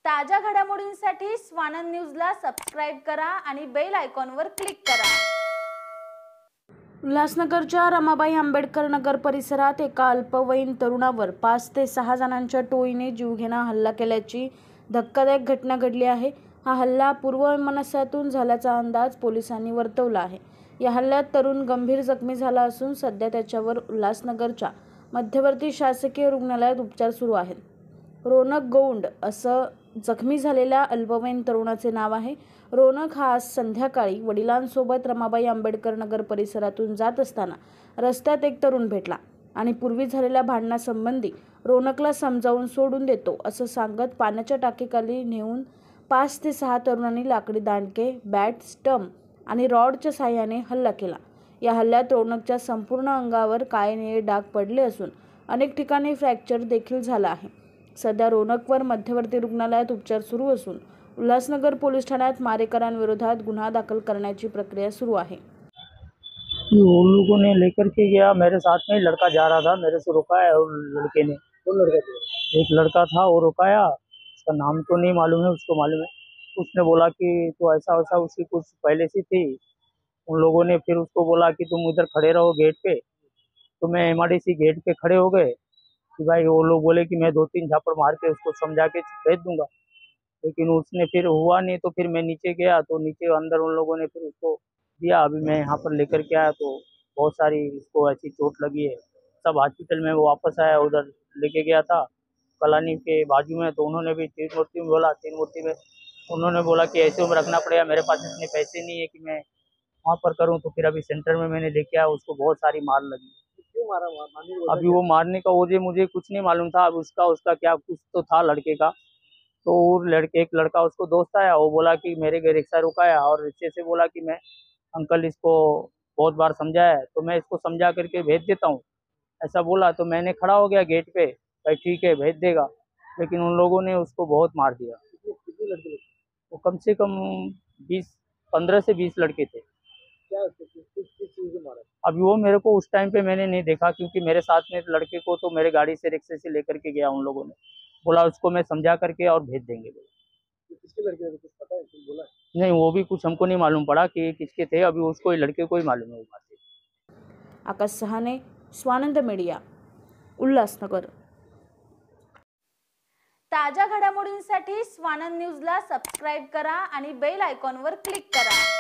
ताज्या घडामोडींसाठी स्वानंद न्यूजला सबस्क्राइब करा आणि बेल आयकॉनवर क्लिक करा। उल्हासनगरच्या रमाबाई आंबेडकर नगर परिसरात एका अल्पवयीन तरुणावर 5 ते 6 जणांच्या टोळीने जीवघेणा हल्ला केल्याची धक्कादायक घटना घडली आहे। हा हल्ला पूर्वमनस्यातून झाल्याचा अंदाज पोलिसांनी वर्तवला आहे। या हल्ल्यात तरुण गंभीर जखमी झाला असून सध्या त्याच्यावर उल्हासनगरच्या मध्यवर्ती शासकीय रुग्णालयात उपचार सुरू आहेत। रोनक गौंड असं जखमी झालेल्या अल्पवयीन तरुणाचे नाव आहे। रोनक हा आज संध्याकाळी वडिलांसोबत रमाबाई आंबेडकर नगर परिसरातून जात असताना रस्त्यात एक तरुण भेटला आणि पूर्वी झालेल्या भांडणासंबंधी रोनकला समजावून सोडून देतो असं सांगत पाण्याच्या टाकीखाली नेऊन 5 ते 6 तरुणांनी लाकडी दांडके, बॅट, स्टंप आणि रॉडच्या साहाय्याने हल्ला केला। या हल्ल्यात रोनकच्या संपूर्ण अंगावर काळे निळे डाग पडले असून अनेक ठिकाणी फ्रॅक्चर देखील झाला आहे। सध्या रोनकवर मध्यवर्ती रुग्णालयात उपचार सुरू असून उल्हासनगर पोलीस ठाण्यात मारेकरांविरोधात गुन्हा दाखल करण्याची प्रक्रिया सुरू आहे। वो लोगों ने लेकर के गया, मेरे साथ में लड़का जा रहा था, मेरे से रुकाया और लड़के ने, कौन लड़का था? एक लड़का था वो रुकाया, उसका नाम तो नहीं मालूम है, उसको मालूम है। उसने बोला कि तो ऐसा वैसा उसकी कुछ पहले से थी। उन लोगों ने फिर उसको बोला कि तुम उधर खड़े रहो गेट पे। तो मैं एमआरडीसी गेट पे खड़े हो गए कि भाई वो लोग बोले कि मैं 2-3 झापड़ मार के उसको समझा के भेज दूंगा, लेकिन उसने फिर हुआ नहीं। तो फिर मैं नीचे गया तो नीचे अंदर उन लोगों ने फिर उसको दिया। अभी मैं यहाँ पर लेकर के आया तो बहुत सारी इसको ऐसी चोट लगी है। सब हॉस्पिटल में वो वापस आया, उधर लेके गया था कलानी के बाजू में। तो उन्होंने भी तीन मूर्ति में बोला, तीन मूर्ति में उन्होंने बोला कि ऐसे में रखना पड़ेगा, मेरे पास इतने पैसे नहीं है कि मैं वहाँ पर करूँ। तो फिर अभी सेंटर में मैंने लेके आया, उसको बहुत सारी मार लगी। क्यों मारा? अभी वो मारने का वजह मुझे कुछ नहीं मालूम था। अब उसका क्या कुछ तो था लड़के का। तो एक लड़का उसको दोस्त आया, वो बोला कि मेरे घर रिक्शा रुकाया और रिक्शे से बोला कि मैं अंकल इसको बहुत बार समझाया है तो मैं इसको समझा करके भेज देता हूँ, ऐसा बोला। तो मैंने खड़ा हो गया गेट पे, भाई ठीक है भेज देगा, लेकिन उन लोगों ने उसको बहुत मार दिया। कितने लड़के? वो कम से कम 15 से 20 लड़के थे। क्या किस चीज़ से मारा? अभी वो मेरे को उस टाइम पे मैंने नहीं देखा, क्योंकि मेरे साथ में लड़के को तो मेरे गाड़ी से रिक्शे से लेकर के गया। उन लोगों ने बोला उसको मैं समझा करके और भेज देंगे। किसके लड़के हैं कुछ पता है? कुछ बोला? नहीं, वो भी कुछ हमको नहीं मालूम पड़ा कि किसके थे। अभी उसको लड़के को ही मालूम है वो बात। आकाश सहाने, स्वानंद मीडिया, उल्हासनगर। ताज्या घडामोडींसाठी स्वानंद न्यूजला सबस्क्राइब करा आणि बेल आयकॉनवर क्लिक करा।